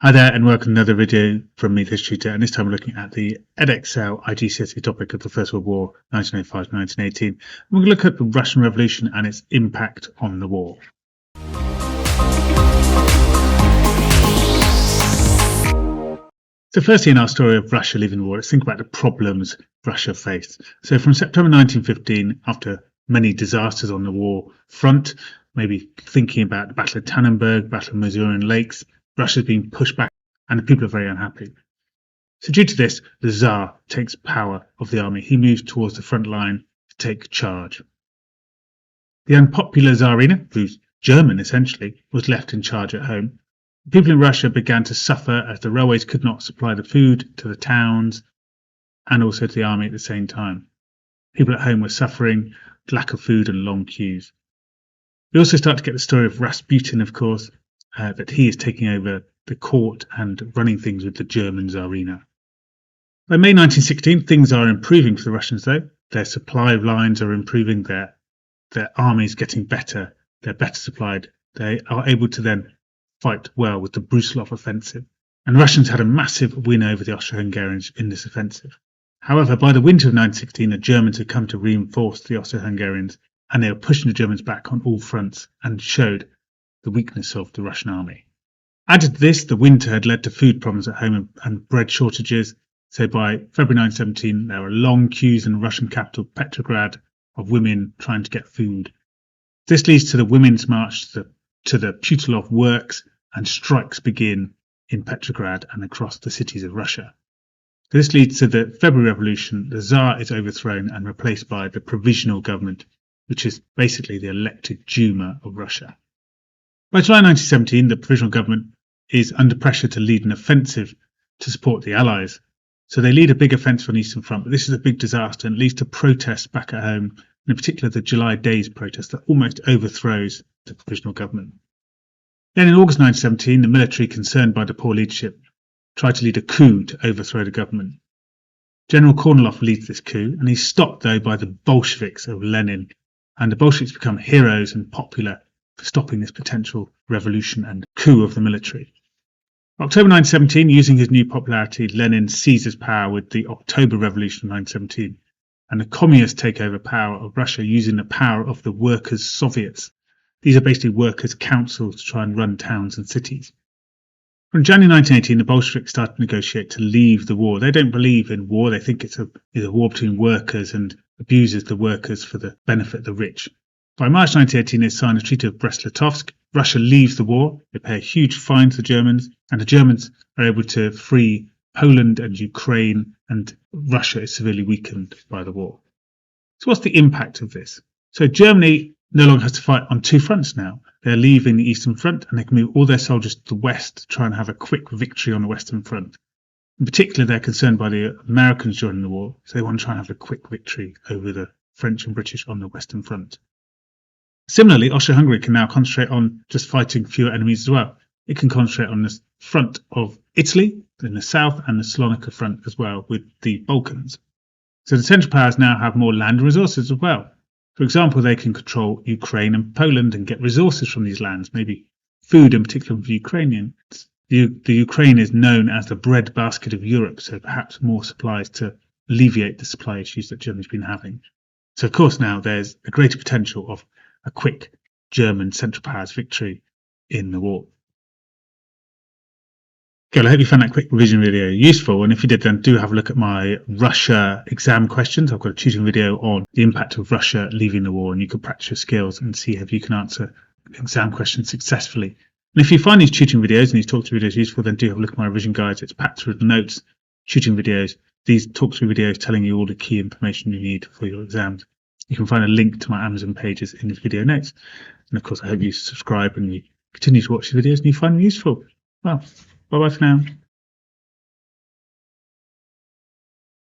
Hi there and welcome to another video from me, this tutor, and this time we're looking at the Edexcel iGCSE topic of the First World War, 1905 to 1918. We're going to look at the Russian Revolution and its impact on the war. So firstly, in our story of Russia leaving the war, let's think about the problems Russia faced. So from September 1915, after many disasters on the war front, maybe thinking about the Battle of Tannenberg, Battle of Masurian Lakes, Russia's being pushed back and the people are very unhappy. So due to this, the Tsar takes power of the army. He moves towards the front line to take charge. The unpopular Tsarina, who's German essentially, was left in charge at home. People in Russia began to suffer as the railways could not supply the food to the towns and also to the army at the same time. People at home were suffering lack of food and long queues. We also start to get the story of Rasputin, of course, that he is taking over the court and running things with the German Tsarina. By May 1916, things are improving for the Russians, though. Their supply lines are improving, their army is getting better, they're better supplied. They are able to then fight well with the Brusilov offensive. And Russians had a massive win over the Austro-Hungarians in this offensive. However, by the winter of 1916, the Germans had come to reinforce the Austro-Hungarians, and they were pushing the Germans back on all fronts and showed the weakness of the Russian army. Added to this, the winter had led to food problems at home and bread shortages. So by February 1917, there were long queues in the Russian capital, Petrograd, of women trying to get food. This leads to the Women's March to the Putilov works, and strikes begin in Petrograd and across the cities of Russia. This leads to the February Revolution. The Tsar is overthrown and replaced by the provisional government, which is basically the elected Duma of Russia. By July 1917, the provisional government is under pressure to lead an offensive to support the Allies. So they lead a big offensive on the Eastern Front, but this is a big disaster and leads to protests back at home, and in particular the July Days protest that almost overthrows the provisional government. Then in August 1917, the military, concerned by the poor leadership, tried to lead a coup to overthrow the government. General Kornilov leads this coup, and he's stopped though by the Bolsheviks of Lenin, and the Bolsheviks become heroes and popular for stopping this potential revolution and coup of the military. October 1917, using his new popularity, Lenin seizes power with the October Revolution of 1917, and the communists take over power of Russia using the power of the workers' soviets. These are basically workers' councils to try and run towns and cities. From January 1918, the Bolsheviks start to negotiate to leave the war. They don't believe in war. They think it's a war between workers and abuses the workers for the benefit of the rich. By March 1918, they sign a Treaty of Brest-Litovsk. Russia leaves the war. They pay a huge fine to the Germans, and the Germans are able to free Poland and Ukraine, and Russia is severely weakened by the war. So what's the impact of this? So Germany no longer has to fight on two fronts now. They're leaving the Eastern Front, and they can move all their soldiers to the west to try and have a quick victory on the Western Front. In particular, they're concerned by the Americans joining the war, so they want to try and have a quick victory over the French and British on the Western Front. Similarly, Austria-Hungary can now concentrate on just fighting fewer enemies as well. It can concentrate on the front of Italy in the south and the Salonika front as well with the Balkans. So the Central Powers now have more land and resources as well. For example, they can control Ukraine and Poland and get resources from these lands, maybe food in particular for Ukrainians. The Ukraine is known as the breadbasket of Europe, so perhaps more supplies to alleviate the supply issues that Germany's been having. So of course now there's a greater potential of a quick German Central Powers victory in the war. Okay, I hope you found that quick revision video useful, and if you did, then do have a look at my Russia exam questions. I've got a tutoring video on the impact of Russia leaving the war, and you can practice your skills and see if you can answer exam questions successfully. And if you find these tutoring videos and these talk-through videos useful, then do have a look at my revision guides. It's packed through the notes, tutoring videos, these talk-through videos telling you all the key information you need for your exams. You can find a link to my Amazon pages in this video notes. And of course, I hope you subscribe and you continue to watch the videos and you find them useful. Well, bye-bye for now.